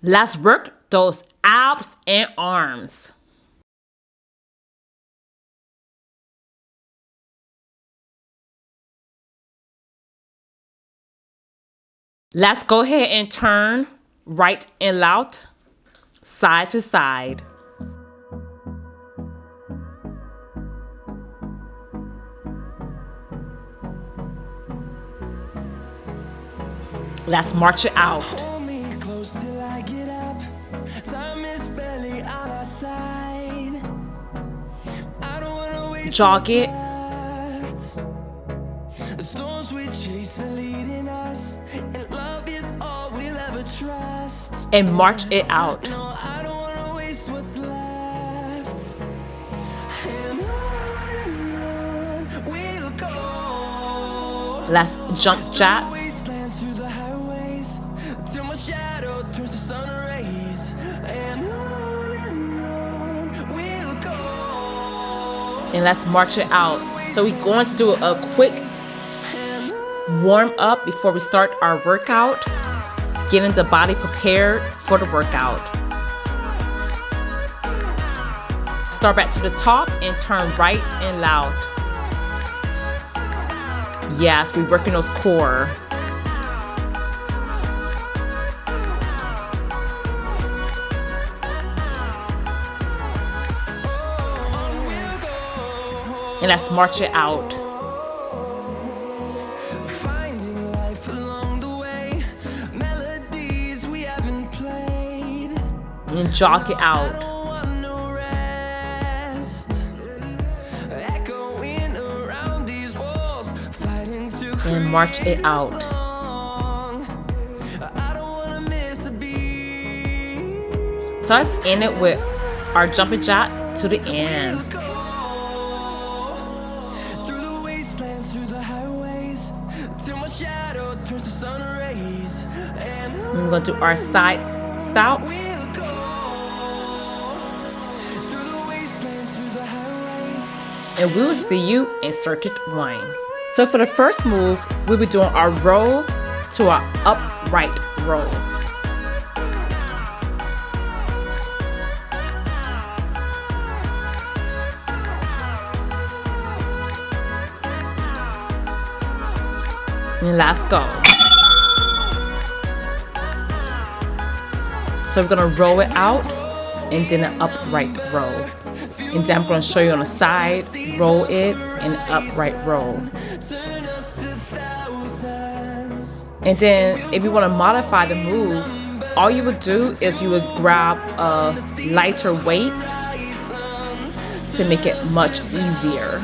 Let's work those abs and arms. Let's go ahead and turn right and left, side to side. Let's march it out. Jog it. And march it out. Let's jump jacks. And let's march it out. So we're going to do a quick warm up before we start our workout, getting the body prepared for the workout. Start back to the top and turn right and left. Yes, we're working those core. And let's march it out. And jog it out. And march it out. So let's end it with our jumping jacks to the end. We're going to do our side stalks. And we will see you in circuit 1. So for the first move, we'll be doing our roll to our upright roll. And let's go. So we're gonna roll it out and then an upright roll. And then I'm gonna show you on the side, roll it, and upright roll. And then if you wanna modify the move, all you would do is you would grab a lighter weight to make it much easier.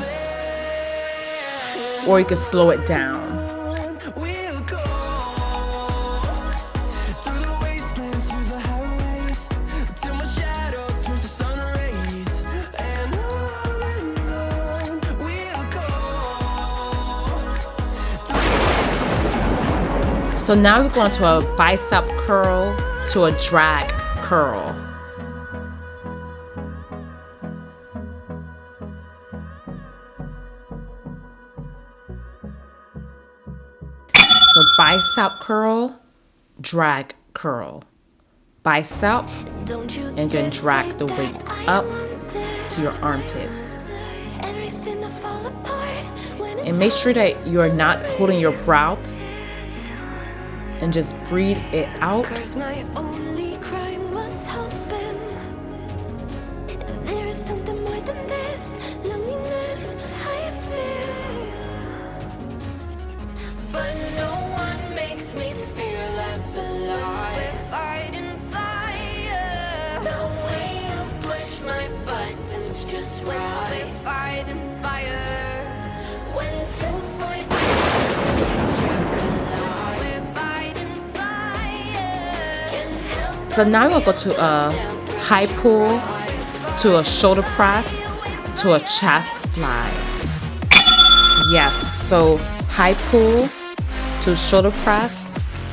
Or you can slow it down. So now we're going to a bicep curl to a drag curl. So bicep curl, drag curl. Bicep, and then drag the weight up to your armpits. And make sure that you are not holding your breath. And just breathe it out. My only crime was hoping there is something more than this loneliness I feel. But no one makes me feel less alive. We're fighting fire. The way you push my buttons just right. We're fighting fire. When two voices So now we'll go to a high pull, to a shoulder press, to a chest fly. Yes, so high pull, to shoulder press,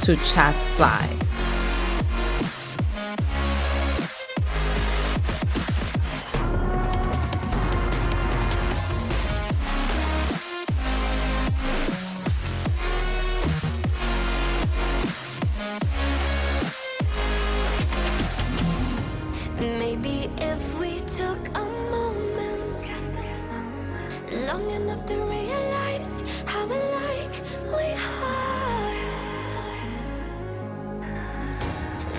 to chest fly. have to realize how alike we are.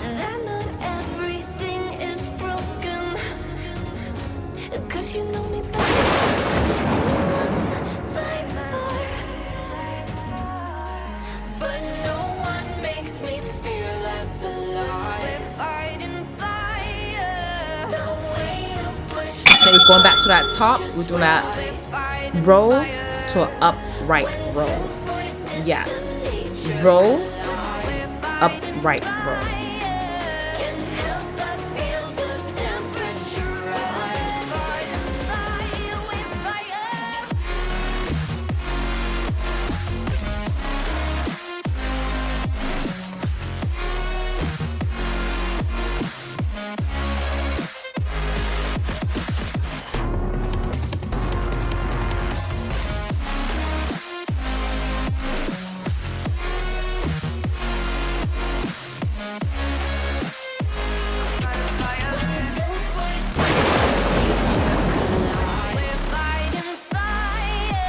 That not everything is broken, 'cause you know me better than anyone by far. But no one makes me feel less alive. We're fighting fire. The way you push. So we're going back to that top. We're doing that roll to an upright roll. Yes. Roll, upright roll. Can't help but feel the temperature rise. Fighting fire with fire. We're fighting fire.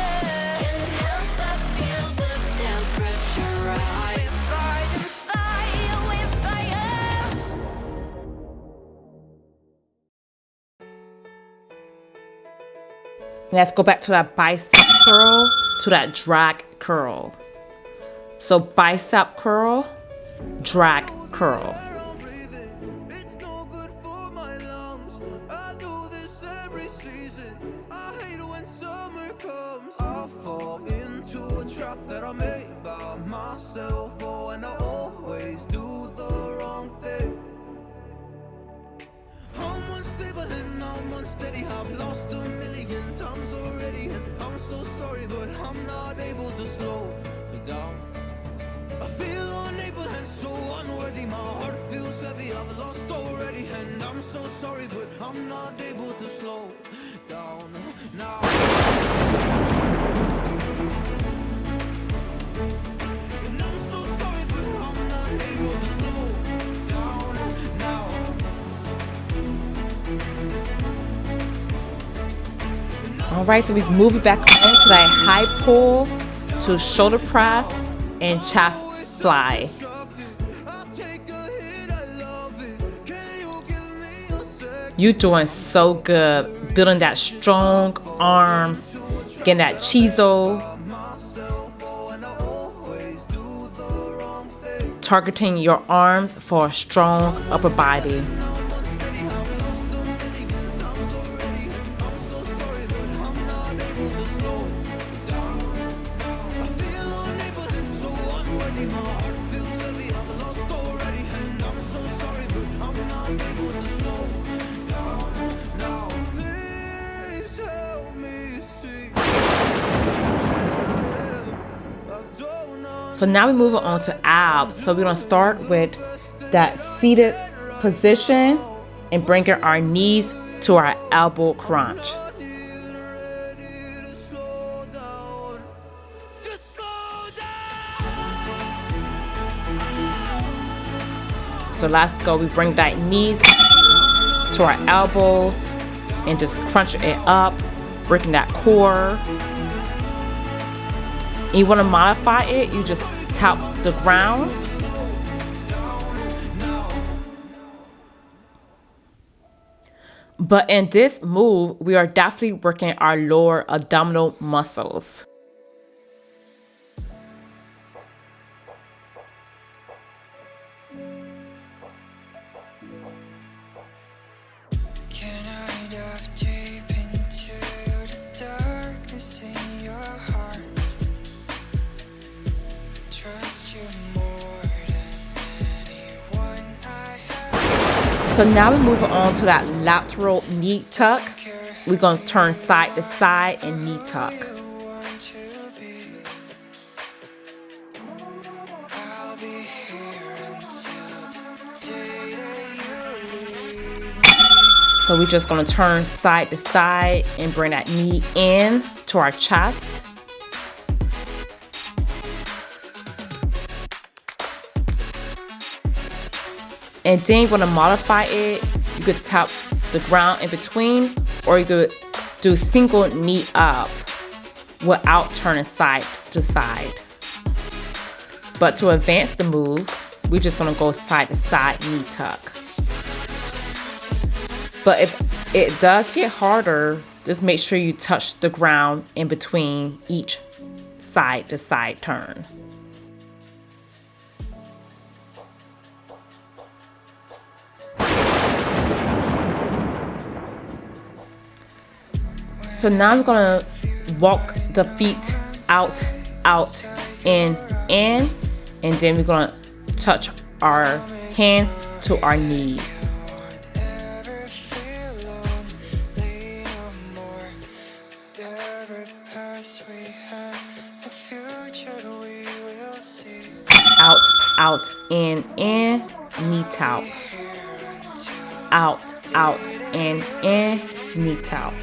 Can't help but feel the temperature rise. We're fighting fire with fire. Let's go back to that bicep curl to that drag curl. So bicep curl, drag curl. It's no good for my lungs. I do this every season. I hate when summer comes. I fall into a trap that I made by myself. Oh, and I always do the wrong thing. I'm unstable and I'm unsteady. I've lost a million times already, and I'm so sorry, but I'm not able to slow down. I feel unable and so unworthy. My heart feels heavy. I've lost already, and I'm so sorry, but I'm not able to slow down now. And I'm so sorry, but I'm not able to slow down now. All right, so we move it back onto that high pull to shoulder press and chest fly. I'll take a hit, I love it. Can you give me a sec? You're doing so good, building that strong arms, getting that chisel, targeting your arms for a strong upper body. Please help me see. So now we're moving on to abs. So we're gonna start with that seated position and bringing our knees to our elbow crunch. So let's go. We bring that knees to our elbows and just crunch it up, breaking that core. And you want to modify it, you just tap the ground. But in this move, we are definitely working our lower abdominal muscles. Can I dive deep into the darkness in your heart? Trust you more than anyone I have. So now we're moving on to that lateral knee tuck. We're going to turn side to side and knee tuck. Want to be. I'll be here until the day that you leave. So we're just going to turn side to side and bring that knee in to our chest. And then you want to modify it. You could tap the ground in between, or you could do single knee up. without turning side to side. But to advance the move, we're just gonna go side to side knee tuck. But if it does get harder, just make sure you touch the ground in between each side to side turn. So now we're gonna walk the feet out, out, in, and then we're gonna touch our hands to our knees. Out, out, in, knee tap. Out, out, in, knee tap.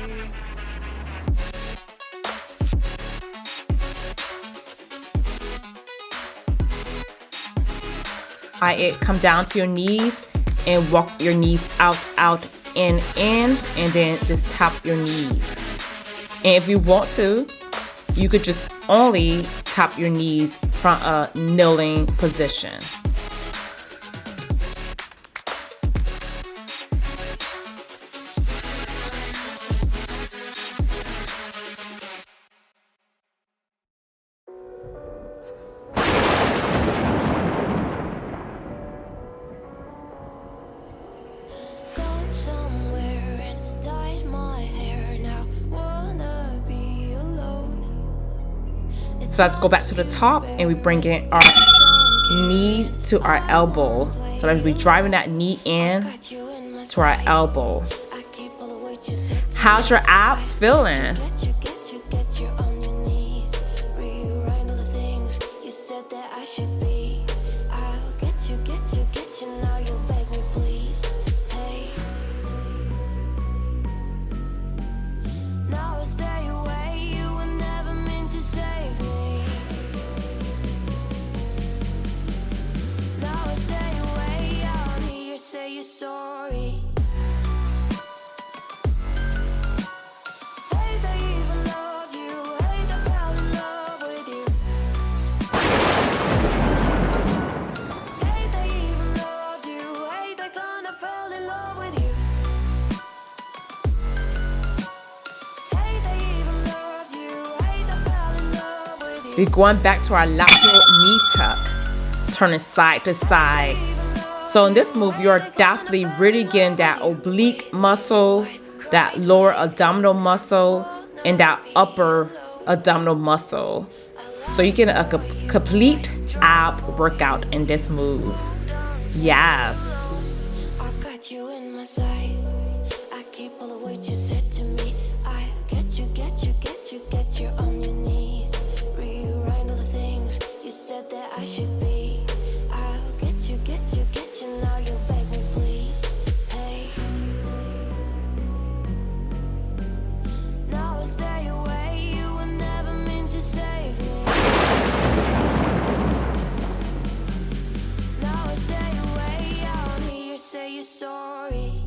Come down to your knees and walk your knees out, out, in, and then just tap your knees. And if you want to, you could just only tap your knees from a kneeling position. Gone somewhere and dyed my hair now. Wanna be alone. So let's go back to the top and we bring in our knee to our elbow. So that we're driving that knee in to our elbow. How's your abs feeling? Get you on your knees. Rewrite all the things you said that I should be. I'll get you now. You'll beg me, please. Hey. Now I stay away. You were never meant to save me. Now I stay away. I'll hear you say you're sorry. Hate I even loved you. Hate I fell in love with you. Hate I even loved you. Hate I kinda fell in love with you. Hate I even loved you. Hate I fell in love with you. We're going back to our lateral knee tuck, turning side to side. So in this move, you're definitely really getting that oblique muscle, that lower abdominal muscle, and that upper abdominal muscle. So you get a complete ab workout in this move. Yes. I got you in my sight. I keep all of what you said to me. I get you on your knees. Rewrite all the things you said that I should be. I'll get you now. You'll beg me, please. Hey. Now I stay away. You were never meant to save me. Now I stay away. I'll hear you say you're sorry.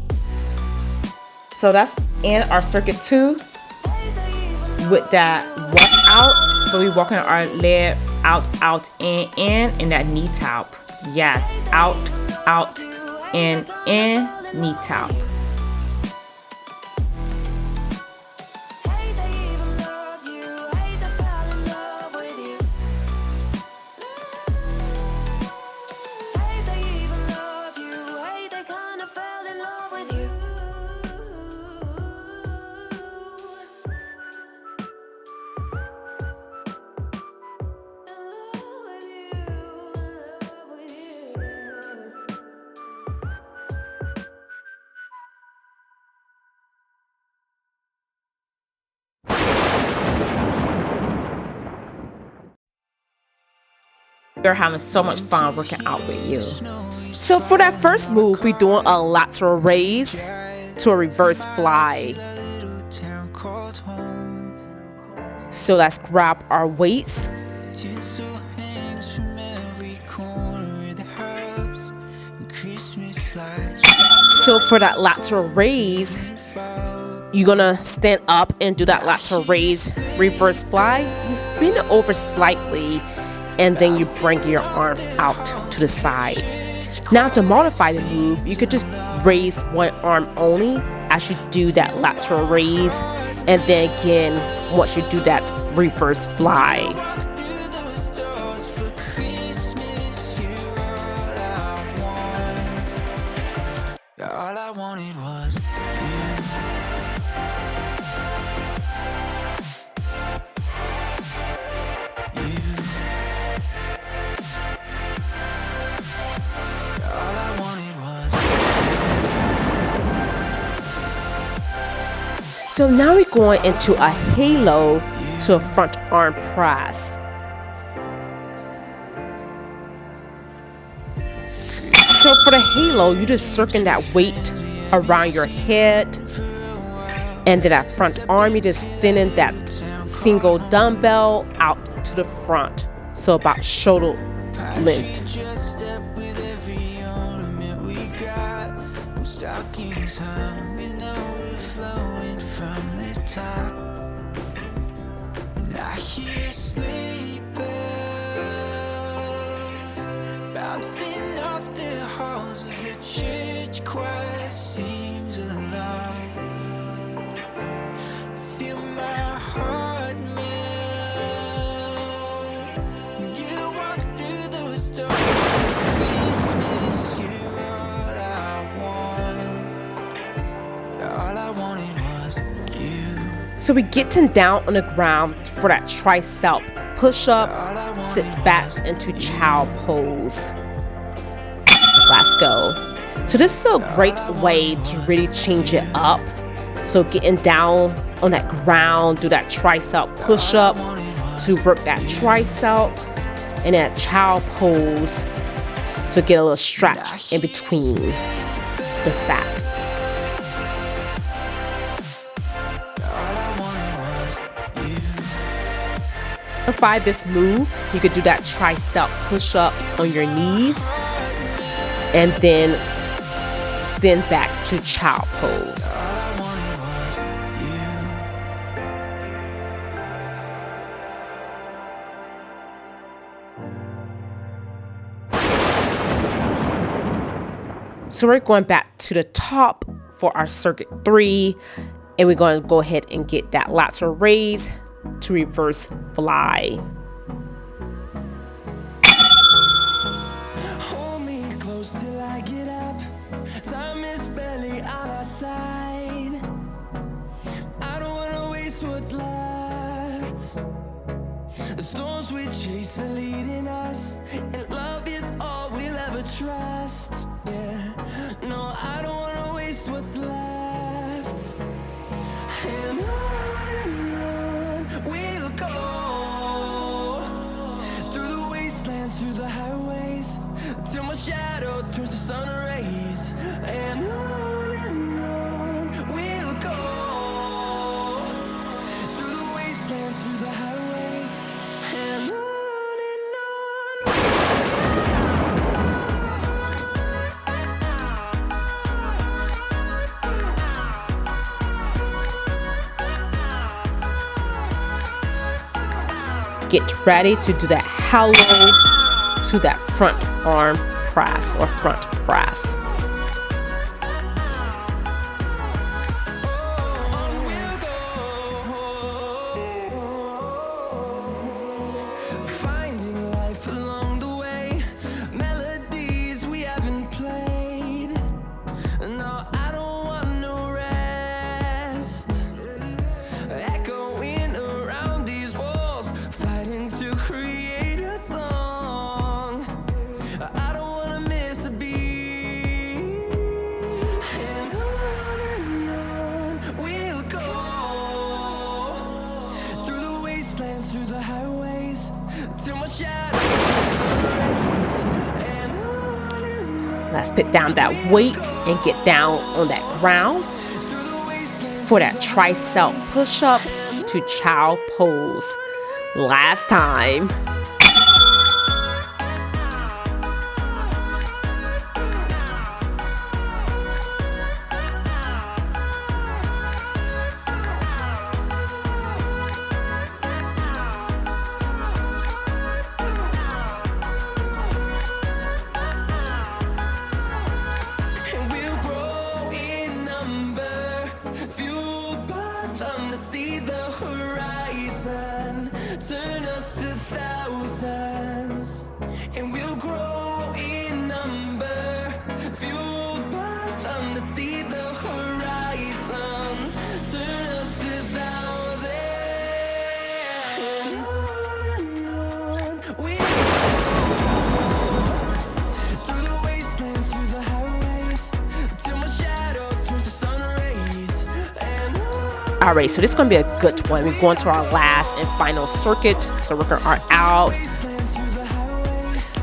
So that's in our circuit 2 with that walk out. So we're walking our leg out, out, in, and that knee tap. Yes, out, out, in, knee tap. Hate I even loved you. Hate I fell in love with you. Hate I even loved you. Hate I kinda fell in love with you. We're having so much fun working out with you. So for that first move, we're doing a lateral raise to a reverse fly. So let's grab our weights. So for that lateral raise, you're gonna stand up and do that lateral raise, reverse fly. You bend it over slightly, and then you bring your arms out to the side. Now to modify the move, you could just raise one arm only as you do that lateral raise, and then again, once you do that reverse fly. All I wanted was So now we're going into a halo to a front arm press. So for the halo, you just circle that weight around your head, and then that front arm, you just extending that single dumbbell out to the front, so about shoulder length. I hear sleepers bouncing off the halls as the church choir sings aloud. Feel my heart melt when you walk through those doors. Christmas, you're all I wanted was you. So we're getting down on the ground for that tricep push up, sit back into child pose. Let's go. So this is a great way to really change it up. So getting down on that ground, do that tricep push up to work that tricep, and that child pose to get a little stretch in between the set. Modify this move, you could do that tricep push up on your knees and then stand back to child pose. So we're going back to the top for our circuit 3, and we're going to go ahead and get that lateral raise to reverse fly. Hold me close till I get up. Time is barely on our side. I don't wanna waste what's left. The storms we chase are leading us, and love is all we'll ever trust. Yeah, no, I don't wanna waste what's left. And on we'll go, through the wastelands, through the highways, till my shadow turns to sun rays. And on we'll go, through the wastelands, through the highways, and on. Get ready to do that halo to that front arm press or front press. Finding life along the way, melodies we haven't played. No, I don't want no rest. Echoing around these walls, fighting to create a song. I don't wanna miss a beat. And on we'll go, through the wastelands, through the highways, till my shadow turns to rays. And on Let's put down that weight and get down on that ground through the wastelands. for that tricep push up to child pose. Last time. All right, so this is gonna be a good one. We're going to our last and final circuit. So we're gonna arc out.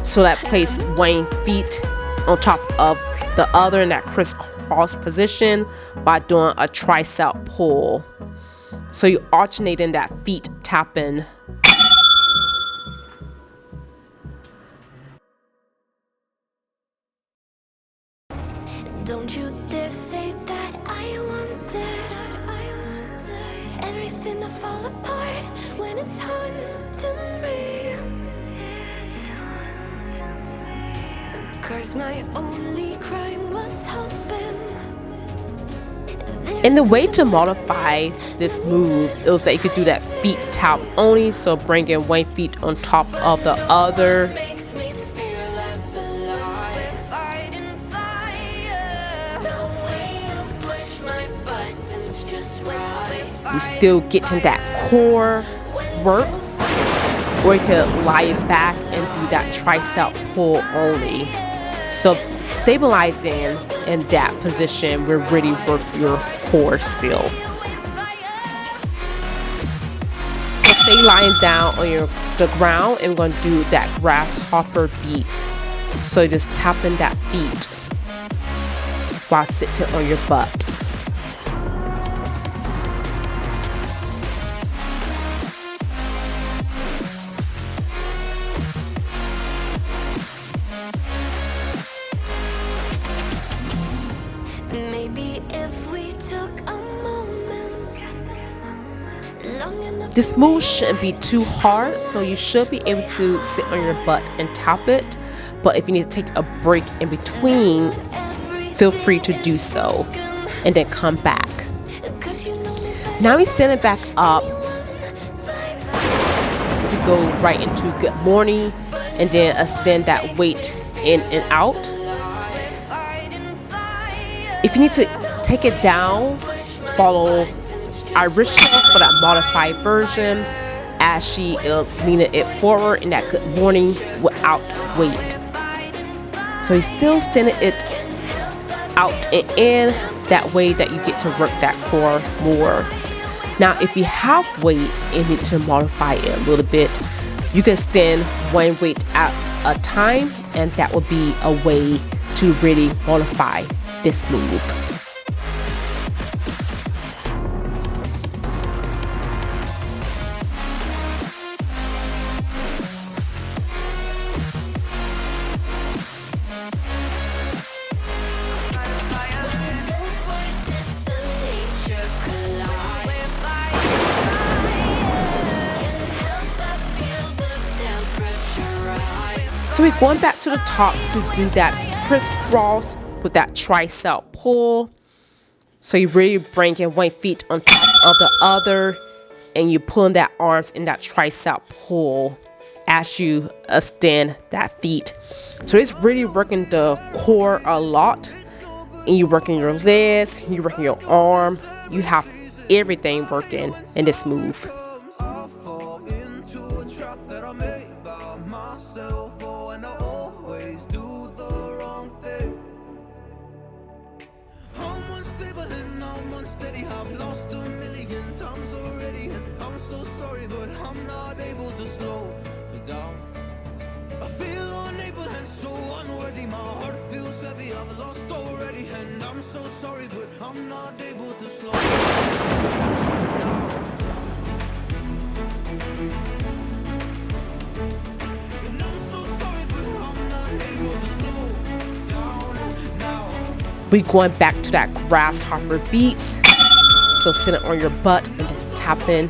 So that place 1 feet on top of the other in that crisscross position by doing a tricep pull. So you alternating that feet tapping. Don't you dare say that I wanted everything to fall apart when it's haunting me. 'Cause my only crime was hoping. And the way to modify this move is that you could do that feet tap only. So bringing 1 feet on top of the other. Makes me feel less alive. Fighting fire. The way you push my buttons just right. You still getting that core work, or you could lie it back and do that tricep pull only. So stabilizing in that position will really work your core still. So stay lying down on the ground, and we're gonna do that grasshopper beats. So just tapping that feet while sitting on your butt. Maybe if we took a moment long enough. This move shouldn't be too hard, so you should be able to sit on your butt and tap it. But if you need to take a break in between, feel free to do so and then come back. Now he's standing back up to go right into good morning, and then extend that weight in and out. If you need to take it down, follow Irisha for that modified version, as she is leaning it forward in that good morning without weight. So he's still standing it out and in, that way that you get to work that core more. Now if you have weights and need to modify it a little bit, you can stand 1 weight at a time, and that will be a way to really modify this move. So we're going back to the top to do that crisscross with that tricep pull. So you really bring in 1 feet on top of the other, and you're pulling that arms in that tricep pull as you extend that feet. So it's really working the core a lot, and you're working your legs, you're working your arm. You have everything working in this move. I fall into a trap that I made by myself, oh, and I always do the wrong thing. I'm unstable and I'm unsteady. I've lost a million times already, and I'm so sorry, but I'm not able to slow down. I feel unable and so unworthy. My heart feels heavy. I've lost already, and I'm so sorry, but I'm not able to slow down. And I'm so sorry, but I'm not able to slow down now. We're going back to that grasshopper beats. So sitting on your butt and just tapping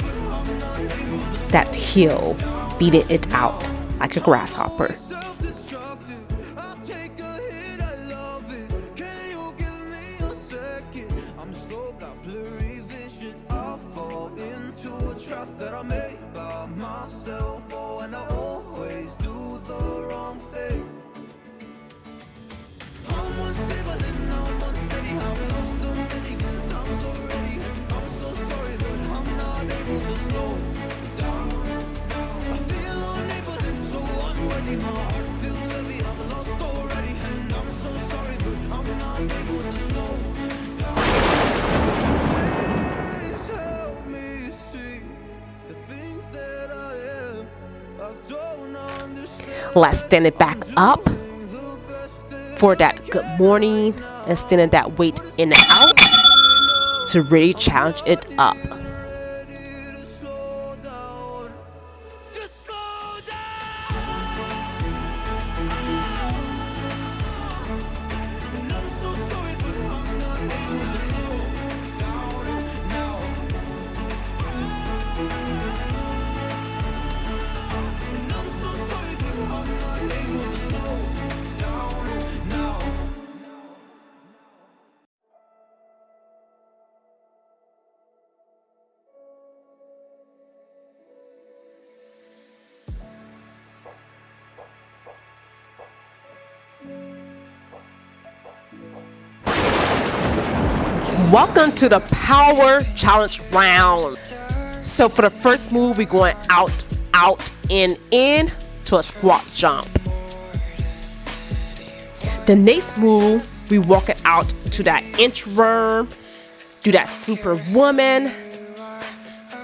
that heel, beating it out like a grasshopper. Self-destructive, I take a hit, I love it. Can you give me a second? I'm slow, got blurry vision. I fall into a trap that I made by myself, oh, and I always do the wrong thing. I'm unstable and I'm unsteady. I've lost a million times already, and I'm so sorry, but I'm not able to slow down. I feel unable and so unworthy. My Let's stand it back up for that good morning and standing that weight in and out to really challenge it up. Just slow down. And I'm so sorry, but I'm not able to slow down now. And I'm so sorry, but I'm not able to slow down now. Welcome to the power challenge round. So for the first move, we're going out, out, in to a squat jump. The next move, we walk it out to that inchworm, do that superwoman,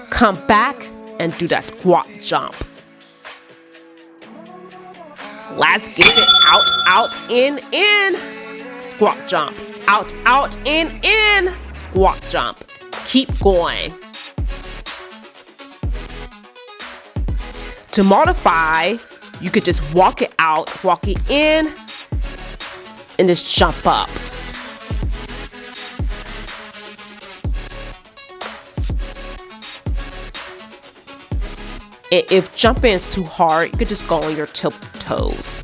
come back and do that squat jump. Let's get it. Out, out, in, squat jump. Out, out, in, squat jump. Keep going. To modify, you could just walk it out, walk it in, and just jump up. And if jumping is too hard, you could just go on your toes.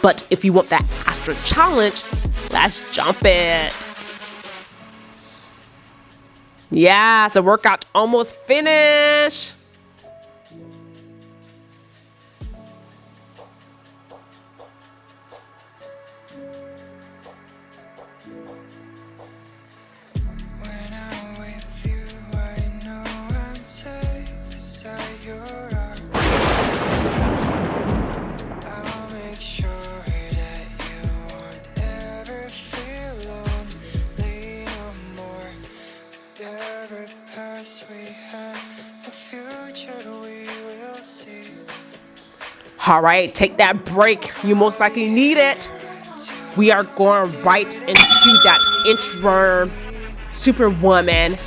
But if you want that extra challenge, let's jump it. Yeah, so workout almost finished. When I'm with you, I know I'm safe beside your arm. I'll make sure that you won't ever feel lonely no more. Every past we had, the future we will see. All right, take that break. You most likely need it. We are going right into that inchworm, superwoman,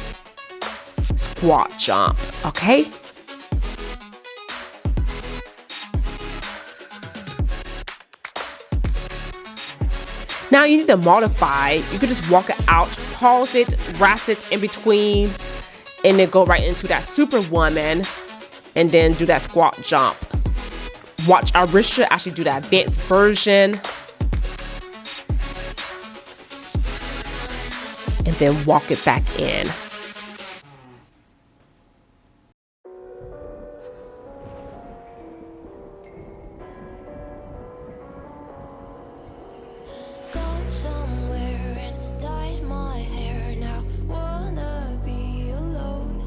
squat jump, okay? Now you need to modify. You can just walk it out, pause it, rest it in between, and then go right into that superwoman, and then do that squat jump. Watch Arisha actually do that advanced version. And then walk it back in. Gone somewhere and dyed my hair now. Wanna be alone.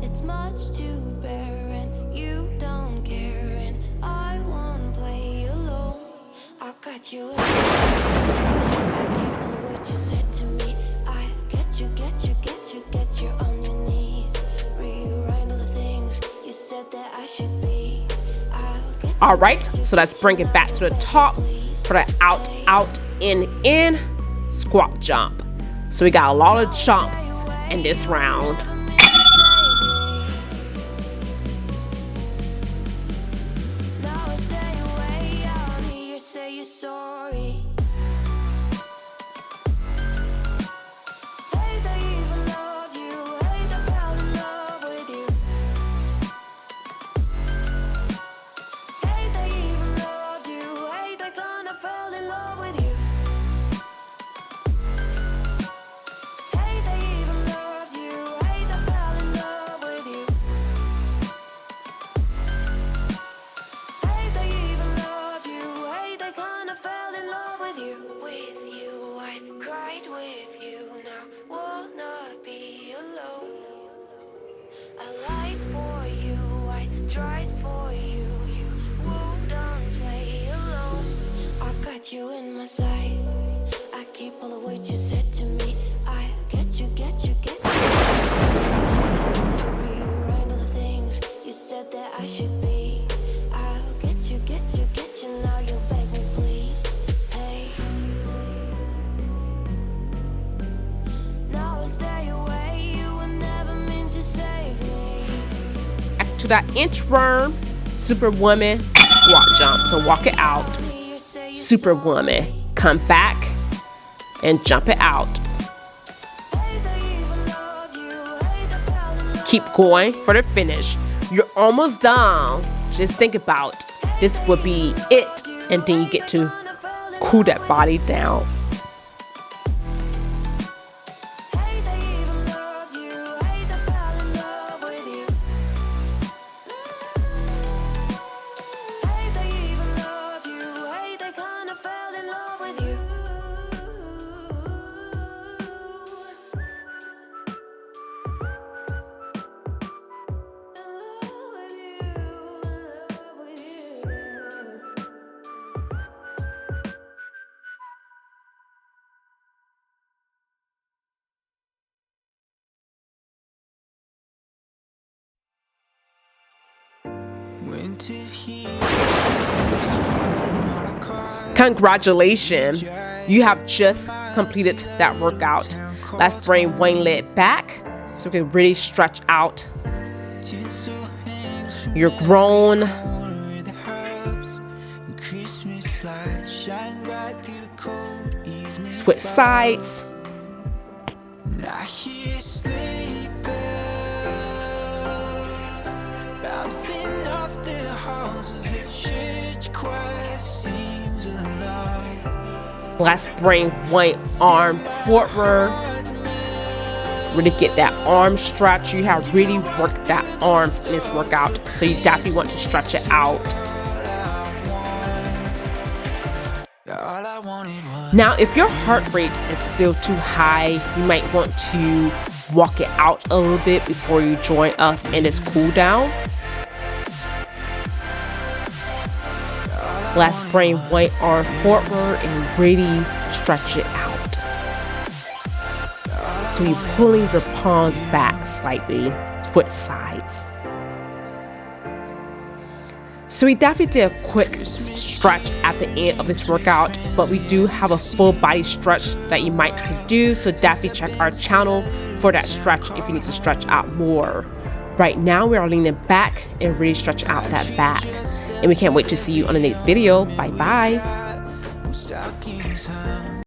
It's much to bear and you don't care and I won't play alone. I got you. I can't believe what you said to me. I get you on your knees. Rewrite all the things you said that I should be. I'll get All right, so let's bring it back to the top for the out, out, in, squat jump. So we got a lot of jumps in this round. Now I stay away out here, say you're sorry. Hate I even loved you, hate I fell in love with you. Hate I even loved you, hate I kinda fell in love with you. Hate I even loved you, hate I to that inchworm, superwoman, squat jump. So walk it out, superwoman, come back and jump it out. Keep going for the finish. You're almost done. Just think about this would be it, and then you get to cool that body down. Winter's here. Congratulations, you have just completed that workout. Let's bring one leg back so we can really stretch out. You're grown. Switch sides. I hear sleepers bouncing off the houses. The church choir sings aloud. Let's bring one arm forward. Really get that arm stretch. You have really worked that arms in this workout, so you definitely want to stretch it out. All I wanted was Now, if your heart rate is still too high, you might want to walk it out a little bit before you join us in this cool down. Let's bring one arm forward and really stretch it out. So you're pulling your palms back slightly, switch sides. So we definitely did a quick stretch at the end of this workout, but we do have a full body stretch that you might could do. So definitely check our channel for that stretch if you need to stretch out more. Right now we are leaning back and really stretch out that back. And we can't wait to see you on the next video. Bye bye. I'm stuck in